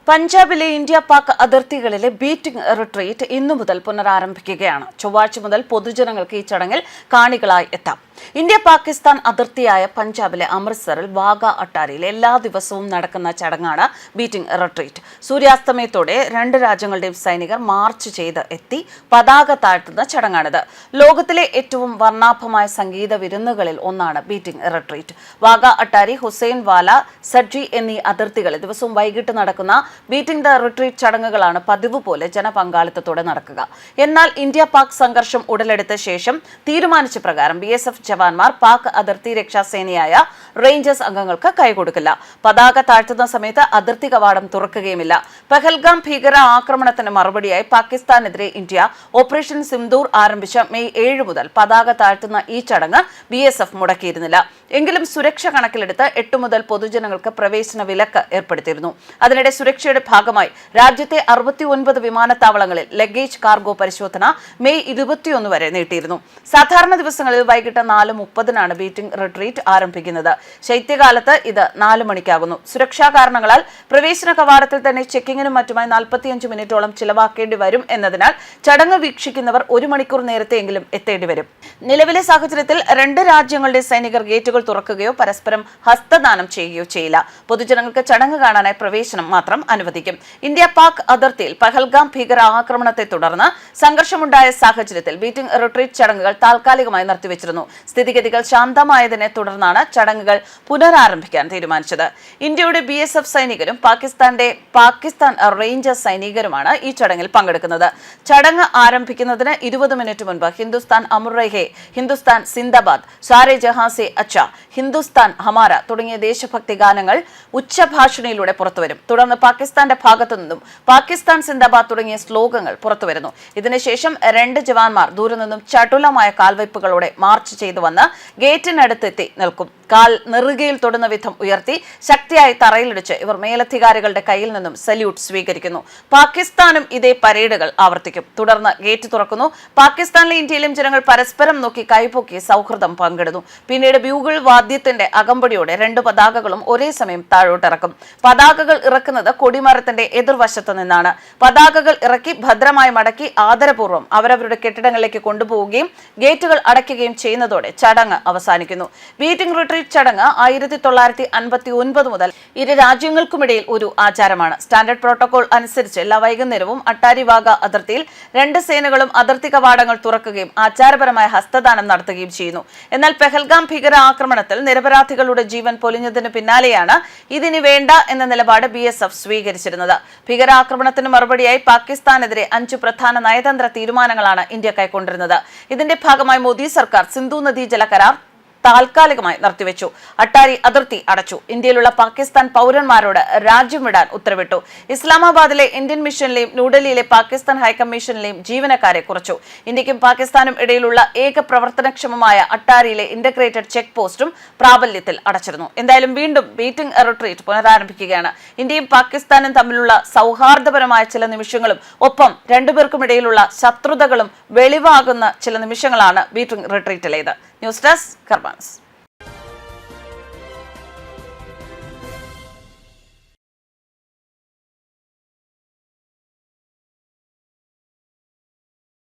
പഞ്ചാബിലെ India Pak അതിർത്തികളിലെ beating retreat ഇന്നു മുതൽ പുനരാരംഭിക്കുകയാണ്. ചൊവ്വാഴ്ച മുതൽ പൊതുജനങ്ങൾക്ക് ഈ ചടങ്ങിൽ കാണികളായി എത്താം. ഇന്ത്യ പാകിസ്ഥാൻ അതിർത്തിയായ പഞ്ചാബിലെ അമൃത്സറിൽ വാഗ അട്ടാരിയിൽ എല്ലാ ദിവസവും നടക്കുന്ന ചടങ്ങാണ് ബീറ്റിംഗ് റിട്രീറ്റ്. സൂര്യാസ്തമയത്തോടെ രണ്ട് രാജ്യങ്ങളുടെയും സൈനികർ മാർച്ച് ചെയ്ത് എത്തി പതാക താഴ്ത്തുന്ന ചടങ്ങാണിത്. ലോകത്തിലെ ഏറ്റവും വർണ്ണാഭമായ സംഗീത വിരുന്നുകളിൽ ഒന്നാണ് ബീറ്റിംഗ് റിട്രീറ്റ്. വാഗ അട്ടാരി, ഹുസൈൻ വാല, സഡ്ജി എന്നീ അതിർത്തികളിൽ ദിവസവും വൈകിട്ട് നടക്കുന്ന ബീറ്റിംഗ് ദ റിട്രീറ്റ് ചടങ്ങുകളാണ് പതിവ് പോലെ ജനപങ്കാളിത്തത്തോടെ നടക്കുക. എന്നാൽ ഇന്ത്യ പാക് സംഘർഷം ഉടലെടുത്ത ശേഷം തീരുമാനിച്ച പ്രകാരം BSF ജവാന്മാർ പാക് അതിർത്തി രക്ഷാസേനയായ റേഞ്ചേഴ്സ് അംഗങ്ങൾക്ക് കൈകൊടുക്കില്ല. പതാക താഴ്ത്തുന്ന സമയത്ത് അതിർത്തി കവാടം തുറക്കുകയുമില്ല. പഹൽഗാം ഭീകര ആക്രമണത്തിന് മറുപടിയായി പാകിസ്ഥാനെതിരെ ഇന്ത്യ ഓപ്പറേഷൻ സിന്ദൂർ ആരംഭിച്ച മെയ് 7 മുതൽ പതാക താഴ്ത്തുന്ന ഈ ചടങ്ങ് BSF മുടക്കിയിരുന്നില്ല. എങ്കിലും സുരക്ഷ കണക്കിലെടുത്ത് 8 മുതൽ പൊതുജനങ്ങൾക്ക് പ്രവേശന വിലക്ക് ഏർപ്പെടുത്തിയിരുന്നു. അതിനിടെ സുരക്ഷയുടെ ഭാഗമായി രാജ്യത്തെ 69 വിമാനത്താവളങ്ങളിൽ ലഗേജ് കാർഗോ പരിശോധന മെയ് 21 വരെ നീട്ടിയിരുന്നു. സാധാരണ ദിവസങ്ങളിൽ വൈകിട്ട് 4:30 ബീറ്റിംഗ് റിട്രീറ്റ് ആരംഭിക്കുന്നത്. ശൈത്യകാലത്ത് ഇത് 4 മണിക്കാകുന്നു. സുരക്ഷാ കാരണങ്ങളാൽ പ്രവേശന കവാടത്തിൽ തന്നെ ചെക്കിങ്ങിനും മറ്റുമായി 45 മിനിറ്റോളം ചിലവാക്കേണ്ടി വരും എന്നതിനാൽ ചടങ്ങ് വീക്ഷിക്കുന്നവർ 1 മണിക്കൂർ നേരത്തെയെങ്കിലും എത്തേണ്ടി വരും. നിലവിലെ സാഹചര്യത്തിൽ രണ്ട് രാജ്യങ്ങളുടെ സൈനികർ ഗേറ്റുകൾ തുറക്കുകയോ പരസ്പരം ഹസ്തദാനം ചെയ്യുകയോ ചെയ്യില്ല. പൊതുജനങ്ങൾക്ക് ചടങ്ങ് കാണാനായി പ്രവേശനം മാത്രം അനുവദിക്കും. ഇന്ത്യ പാക് അതിർത്തിയിൽ പഹൽഗാം ഭീകര ആക്രമണത്തെ തുടർന്ന് സംഘർഷമുണ്ടായ സാഹചര്യത്തിൽ ബീറ്റിംഗ് റിട്രീറ്റ് ചടങ്ങുകൾ താൽക്കാലികമായി നിർത്തിവച്ചിരുന്നു. സ്ഥിതിഗതികൾ ശാന്തമായതിനെ തുടർന്നാണ് ചടങ്ങുകൾ പുനരാരംഭിക്കാൻ തീരുമാനിച്ചത്. ഇന്ത്യയുടെ BSF സൈനികരും പാകിസ്ഥാൻ റേഞ്ചേഴ്സ് സൈനികരുമാണ് ഈ ചടങ്ങിൽ പങ്കെടുക്കുന്നത്. ചടങ്ങ് ആരംഭിക്കുന്നതിന് 20 മിനിറ്റ് മുൻപ് ഹിന്ദുസ്ഥാൻ അമർ രഹേ, ഹിന്ദുസ്ഥാൻ സിന്ദാബാദ്, സാരേ ജഹാൻ സേ അച്ഛ, ഹിന്ദുസ്ഥാൻ ഹമാര തുടങ്ങിയ ദേശഭക്തി ഗാനങ്ങൾ ഉച്ചഭാഷണിയിലൂടെ പുറത്തുവരും. തുടർന്ന് പാകിസ്ഥാന്റെ ഭാഗത്തു നിന്നും പാകിസ്ഥാൻ സിന്ദാബാദ് തുടങ്ങിയ ശ്ലോകങ്ങൾ പുറത്തുവരുന്നു. ഇതിനുശേഷം രണ്ട് ജവാന്മാർ ദൂരെ നിന്നും ചടുലമായ കാൽവയ്പ്പുകളോടെ മാർച്ച് ചെയ്തു വന്ന് ഗേറ്റിനടുത്തെത്തി നിൽക്കും. കാൽ നെറുകയിൽ തൊടുന്ന വിധം ഉയർത്തി ശക്തിയായി തറയിലിടിച്ച് ഇവർ മേലധികാരികളുടെ കയ്യിൽ നിന്നും സല്യൂട്ട് സ്വീകരിക്കുന്നു. പാകിസ്ഥാനും ഇതേ പരേഡുകൾ ആവർത്തിക്കും. തുടർന്ന് ഗേറ്റ് തുറക്കുന്നു. പാകിസ്ഥാനിലെ ഇന്ത്യയിലും ജനങ്ങൾ പരസ്പരം നോക്കി കൈപൊക്കി സൗഹൃദം പങ്കിടുന്നു. പിന്നീട് ബ്യൂഗിൾ വാദ്യത്തിന്റെ അകമ്പടിയോടെ രണ്ട് പതാകകളും ഒരേ സമയം താഴോട്ടിറക്കും. പതാകകൾ ഇറക്കുന്നത് കൊടിമരത്തിന്റെ എതിർവശത്ത് നിന്നാണ്. പതാകകൾ ഇറക്കി ഭദ്രമായി മടക്കി ആദരപൂർവ്വം അവരവരുടെ കെട്ടിടങ്ങളിലേക്ക് കൊണ്ടുപോവുകയും ഗേറ്റുകൾ അടയ്ക്കുകയും ചെയ്യുന്നതോടെ ചടങ്ങ് അവസാനിക്കുന്നു. ബീറ്റിംഗ് റിട്രീറ്റ് ചടങ്ങ് 1959 മുതൽ ഇരു രാജ്യങ്ങൾക്കുമിടയിൽ ഒരു ആചാരമാണ്. സ്റ്റാൻഡേർഡ് പ്രോട്ടോകോൾ അനുസരിച്ച് എല്ലാ വൈകുന്നേരവും അട്ടാരി വാഗ അതിർത്തിയിൽ രണ്ട് സേനകളും അതിർത്തി കവാടങ്ങൾ തുറക്കുകയും ആചാരപരമായ ഹസ്തദാനം നടത്തുകയും ചെയ്യുന്നു. എന്നാൽ പെഹൽഗാം ഭീകര ആക്രമണത്തിൽ നിരപരാധികളുടെ ജീവൻ പൊലിഞ്ഞതിന് പിന്നാലെയാണ് ഇതിന് വേണ്ട എന്ന നിലപാട് BSF സ്വീകരിച്ചിരുന്നത്. ഭീകരാക്രമണത്തിന് മറുപടിയായി പാകിസ്ഥാനെതിരെ 5 പ്രധാന നയതന്ത്ര തീരുമാനങ്ങളാണ് ഇന്ത്യ കൈക്കൊണ്ടിരുന്നത്. ഇതിന്റെ ഭാഗമായി മോദി സർക്കാർ സിന്ധു നദീ ജല കരാർ താൽക്കാലികമായി നിർത്തിവെച്ചു. അട്ടാരി അതിർത്തി അടച്ചു. ഇന്ത്യയിലുള്ള പാകിസ്ഥാൻ പൗരന്മാരോട് രാജ്യം വിടാൻ ഉത്തരവിട്ടു. ഇസ്ലാമാബാദിലെ ഇന്ത്യൻ മിഷനിലെയും ന്യൂഡൽഹിയിലെ പാകിസ്ഥാൻ ഹൈക്കമ്മീഷനിലെയും ജീവനക്കാരെ കുറച്ചു. ഇന്ത്യക്കും പാകിസ്ഥാനും ഇടയിലുള്ള ഏക പ്രവർത്തനക്ഷമമായ അട്ടാരിയിലെ ഇന്റഗ്രേറ്റഡ് ചെക്ക് പോസ്റ്റും പ്രാബല്യത്തിൽ അടച്ചിരുന്നു. എന്തായാലും വീണ്ടും ബീറ്റിംഗ് റിട്രീറ്റ് പുനരാരംഭിക്കുകയാണ്. ഇന്ത്യയും പാകിസ്ഥാനും തമ്മിലുള്ള സൗഹാർദ്ദപരമായ ചില നിമിഷങ്ങളും ഒപ്പം രണ്ടുപേർക്കുമിടയിലുള്ള ശത്രുതകളും വെളിവാകുന്ന ചില നിമിഷങ്ങളാണ് ബീറ്റിംഗ് റിട്രീറ്റിലേത്. News desk കർമാനസ്.